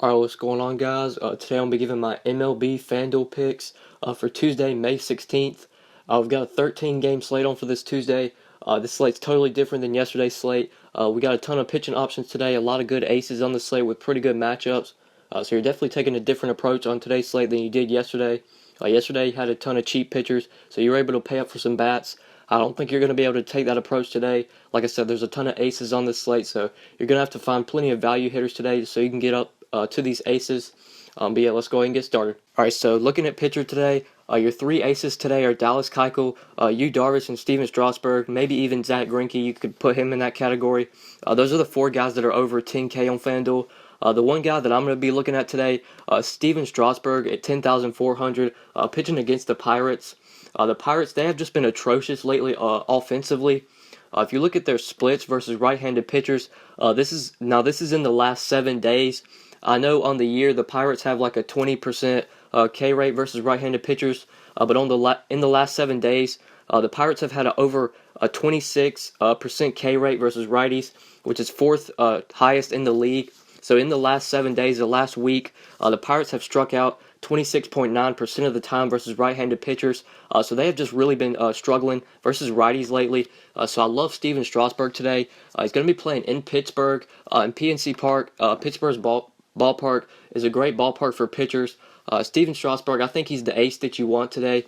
Alright, what's going on, guys? Today I'm going to be giving my MLB FanDuel picks for Tuesday, May 16th. We've got a 13-game slate on for this Tuesday. This slate's totally different than yesterday's slate. We got a ton of pitching options today, a lot of good aces on the slate with pretty good matchups. So you're definitely taking a different approach on today's slate than you did yesterday. Yesterday you had a ton of cheap pitchers, so you were able to pay up for some bats. I don't think you're going to be able to take that approach today. Like I said, there's a ton of aces on this slate, so you're going to have to find plenty of value hitters today so you can get up to these aces. But yeah, let's go ahead and get started. Alright, so looking at pitcher today, your three aces today are Dallas Keuchel, Yu Darvish, and Steven Strasburg. Maybe even Zach Greinke, you could put him in that category. Those are the four guys that are over 10K on FanDuel. The one guy that I'm going to be looking at today, Steven Strasburg at 10,400, pitching against the Pirates. The Pirates, they have just been atrocious lately offensively. If you look at their splits versus right-handed pitchers, this is in the last 7 days. I know on the year the Pirates have like a 20% K rate versus right-handed pitchers, but in the last 7 days, the Pirates have had over a 26% K rate versus righties, which is fourth highest in the league. So in the last 7 days, the last week, the Pirates have struck out 26.9% of the time versus right-handed pitchers. So they have just really been struggling versus righties lately. So I love Steven Strasburg today. He's going to be playing in Pittsburgh, in PNC Park. Pittsburgh's ballpark is a great ballpark for pitchers. Steven Strasburg, I think he's the ace that you want today.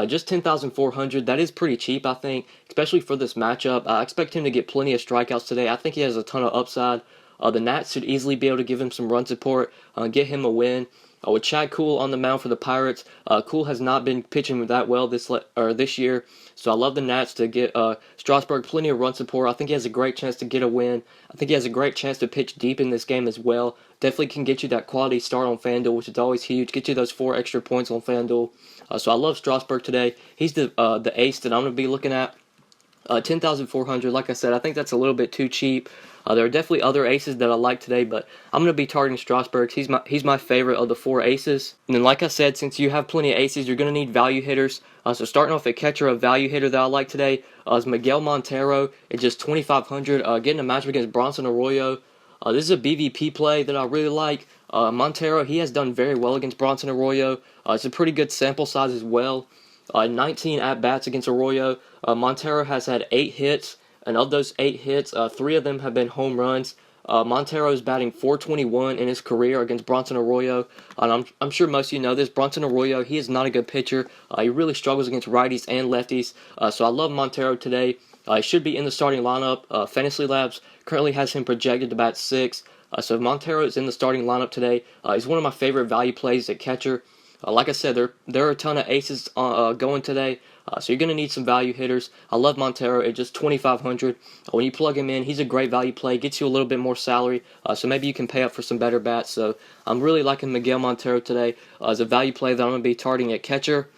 Just 10,400, that is pretty cheap, I think, especially for this matchup. I expect him to get plenty of strikeouts today. I think he has a ton of upside. The Nats should easily be able to give him some run support, get him a win. With Chad Kuhl on the mound for the Pirates, Kuhl has not been pitching that well this year, so I love the Nats to get Strasburg plenty of run support. I think he has a great chance to get a win. I think he has a great chance to pitch deep in this game as well. Definitely can get you that quality start on FanDuel, which is always huge. Get you those 4 extra points on FanDuel. So I love Strasburg today. He's the ace that I'm going to be looking at. 10,400, like I said, I think that's a little bit too cheap. There are definitely other aces that I like today, but I'm going to be targeting Strasburg. He's my favorite of the 4 aces. And then, like I said, since you have plenty of aces, you're going to need value hitters. So starting off at catcher, a value hitter that I like today is Miguel Montero at just 2,500, getting a matchup against Bronson Arroyo. This is a BVP play that I really like. Montero, he has done very well against Bronson Arroyo. It's a pretty good sample size as well. 19 at-bats against Arroyo. Montero has had 8 hits, and of those 8 hits, 3 of them have been home runs. Montero is batting .421 in his career against Bronson Arroyo. And I'm sure most of you know this. Bronson Arroyo, he is not a good pitcher. He really struggles against righties and lefties. So I love Montero today. He should be in the starting lineup. Fantasy Labs currently has him projected to bat 6. So if Montero is in the starting lineup today, he's one of my favorite value plays at catcher. Like I said, there are a ton of aces going today, so you're going to need some value hitters. I love Montero at just 2,500. When you plug him in, he's a great value play, gets you a little bit more salary, so maybe you can pay up for some better bats. So I'm really liking Miguel Montero today as a value play that I'm going to be targeting at catcher.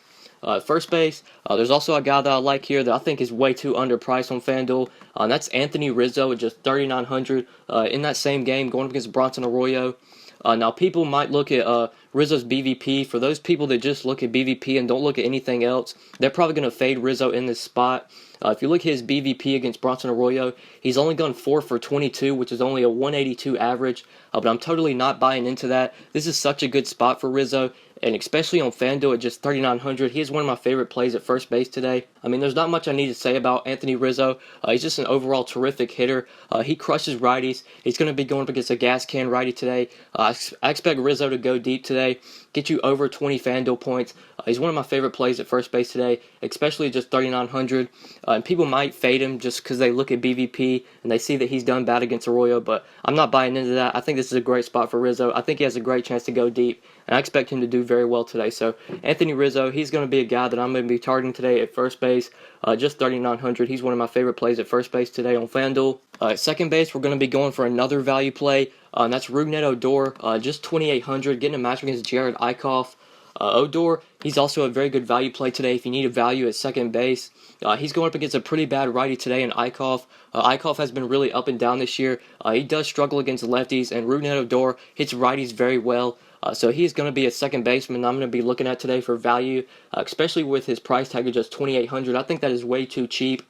First base, there's also a guy that I like here that I think is way too underpriced on FanDuel, and that's Anthony Rizzo at just 3,900 in that same game going up against Bronson Arroyo. Now, people might look at Rizzo's BVP. For those people that just look at BVP and don't look at anything else, they're probably going to fade Rizzo in this spot. If you look at his BVP against Bronson Arroyo, he's only gone 4 for 22, which is only a 182 average. But I'm totally not buying into that. This is such a good spot for Rizzo, and especially on FanDuel at just 3,900. He is one of my favorite plays at first base today. I mean, there's not much I need to say about Anthony Rizzo. He's just an overall terrific hitter. He crushes righties. He's going to be going up against a gas can righty today. I expect Rizzo to go deep today, get you over 20 FanDuel points. He's one of my favorite plays at first base today, especially just 3,900. And people might fade him just because they look at BVP and they see that he's done bad against Arroyo, but I'm not buying into that. I think this is a great spot for Rizzo. I think he has a great chance to go deep, and I expect him to do very well today. So Anthony Rizzo, he's going to be a guy that I'm going to be targeting today at first base, just 3,900. He's one of my favorite plays at first base today on FanDuel. At second base, we're going to be going for another value play, and that's Rougned Odor, just 2,800, getting a match against Jared Eichhoff. Odor, he's also a very good value play today if you need a value at second base. He's going up against a pretty bad righty today in Eichhoff. Eichhoff has been really up and down this year. He does struggle against lefties, and Rougned Odor hits righties very well. So he's going to be a second baseman I'm going to be looking at today for value, especially with his price tag of just 2,800. I think that is way too cheap.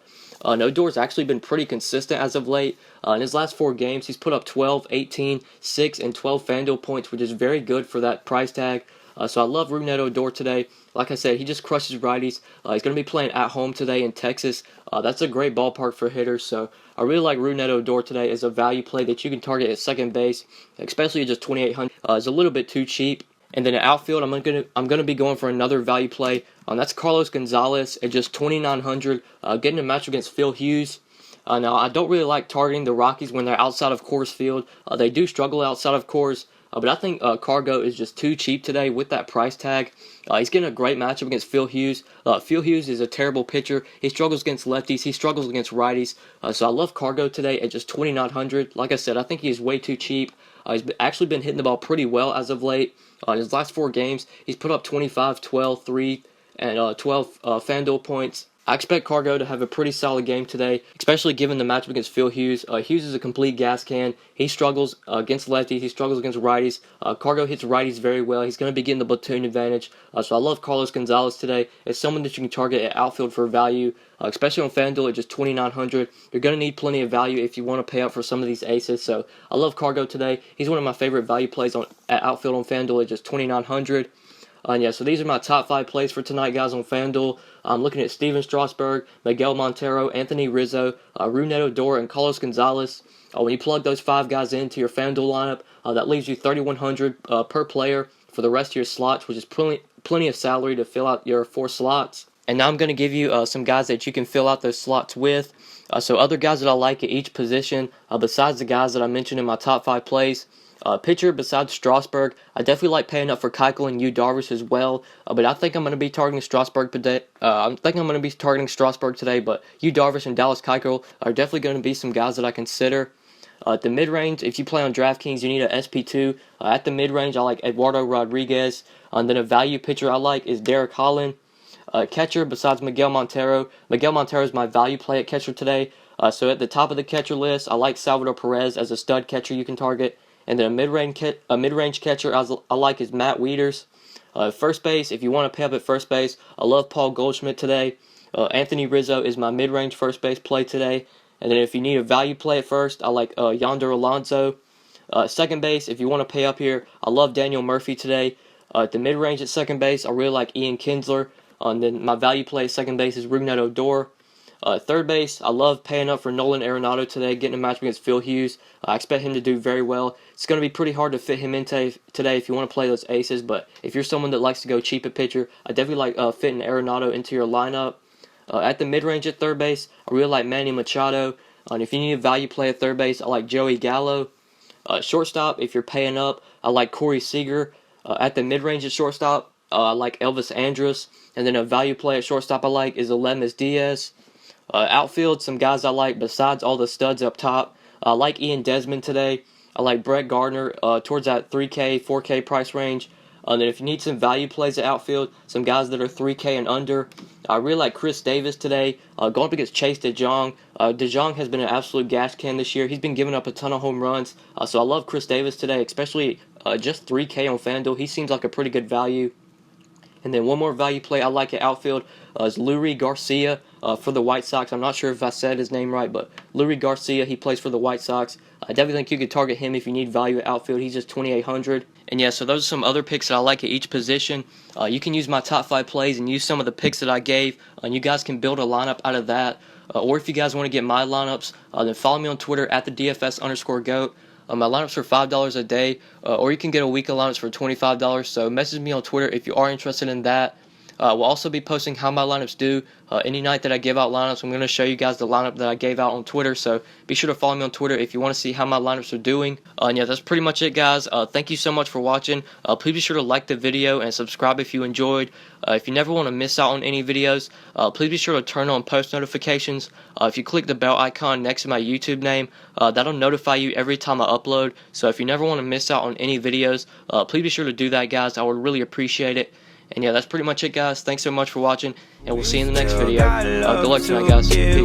Odor's actually been pretty consistent as of late. In his last 4 games, he's put up 12, 18, 6, and 12 FanDuel points, which is very good for that price tag. So I love Rougned Odor today. Like I said, he just crushes righties. He's going to be playing at home today in Texas. That's a great ballpark for hitters. So I really like Rougned Odor today as a value play that you can target at second base, especially at just 2,800. It's a little bit too cheap. And then at outfield, I'm gonna be going for another value play. That's Carlos Gonzalez at just 2,900, getting a match against Phil Hughes. Now I don't really like targeting the Rockies when they're outside of Coors Field. They do struggle outside of Coors, but I think Cargo is just too cheap today with that price tag. He's getting a great matchup against Phil Hughes. Phil Hughes is a terrible pitcher. He struggles against lefties. He struggles against righties. So I love Cargo today at just 2,900. Like I said, I think he is way too cheap. He's actually been hitting the ball pretty well as of late. In his last 4 games, he's put up 25, 12, 3, and 12 FanDuel points. I expect Cargo to have a pretty solid game today, especially given the matchup against Phil Hughes. Hughes is a complete gas can. He struggles against lefties. He struggles against righties. Cargo hits righties very well. He's going to be getting the platoon advantage. So I love Carlos Gonzalez today. It's someone that you can target at outfield for value, especially on FanDuel at just 2,900. You're going to need plenty of value if you want to pay up for some of these aces. So I love Cargo today. He's one of my favorite value plays at outfield on FanDuel at just 2,900. Yeah, so these are my top 5 plays for tonight, guys, on FanDuel. I'm looking at Steven Strasburg, Miguel Montero, Anthony Rizzo, Rougned Odor, and Carlos Gonzalez. When you plug those 5 guys into your FanDuel lineup, that leaves you $3,100 per player for the rest of your slots, which is plenty of salary to fill out your 4 slots. And now I'm going to give you some guys that you can fill out those slots with. So other guys that I like at each position, besides the guys that I mentioned in my top 5 plays. Pitcher besides Strasburg, I definitely like paying up for Keuchel and Yu Darvish as well. But I think I'm going to be targeting Strasburg today. But Yu Darvish and Dallas Keuchel are definitely going to be some guys that I consider. At the mid-range, if you play on DraftKings, you need an SP2. At the mid-range, I like Eduardo Rodriguez. And then a value pitcher I like is Derek Holland. Catcher besides Miguel Montero. Miguel Montero is my value play at catcher today. So at the top of the catcher list, I like Salvador Perez as a stud catcher you can target. And then a mid-range catcher I like is Matt Wieters. First base, if you want to pay up at first base, I love Paul Goldschmidt today. Anthony Rizzo is my mid-range first base play today. And then if you need a value play at first, I like Yonder Alonso. Second base, if you want to pay up here, I love Daniel Murphy today. At the mid-range at second base, I really like Ian Kinsler. And then my value play at second base is Rougned Odor. Third base, I love paying up for Nolan Arenado today, getting a match against Phil Hughes. I expect him to do very well. It's going to be pretty hard to fit him in today if you want to play those aces, but if you're someone that likes to go cheap at pitcher, I definitely like fitting Arenado into your lineup. At the mid-range at third base, I really like Manny Machado. And if you need a value play at third base, I like Joey Gallo. Shortstop, if you're paying up, I like Corey Seager. At the mid-range at shortstop, I like Elvis Andrus. And then a value play at shortstop I like is Aledmys Diaz. Outfield, some guys I like besides all the studs up top. I like Ian Desmond today. I like Brett Gardner towards that 3K, 4K price range. And then if you need some value plays at outfield, some guys that are 3K and under, I really like Chris Davis today. Going up against Chase DeJong. DeJong has been an absolute gas can this year. He's been giving up a ton of home runs. So I love Chris Davis today, especially just 3K on FanDuel. He seems like a pretty good value. And then one more value play I like at outfield is Lurie Garcia for the White Sox. I'm not sure if I said his name right, but Lurie Garcia, he plays for the White Sox. I definitely think you could target him if you need value at outfield. He's just 2,800. And yeah, so those are some other picks that I like at each position. You can use my top 5 plays and use some of the picks that I gave, and you guys can build a lineup out of that. Or if you guys want to get my lineups, then follow me on Twitter at the DFS_GOAT. My lineups are $5 a day, or you can get a week allowance for $25. So message me on Twitter if you are interested in that. We'll also be posting how my lineups do. Any night that I give out lineups, I'm going to show you guys the lineup that I gave out on Twitter. So be sure to follow me on Twitter if you want to see how my lineups are doing. And yeah, that's pretty much it, guys. Thank you so much for watching. Please be sure to like the video and subscribe if you enjoyed. If you never want to miss out on any videos, please be sure to turn on post notifications. If you click the bell icon next to my YouTube name, that'll notify you every time I upload. So if you never want to miss out on any videos, please be sure to do that, guys. I would really appreciate it. And yeah, that's pretty much it, guys. Thanks so much for watching, and we'll see you in the next video. Good luck tonight, guys. Peace.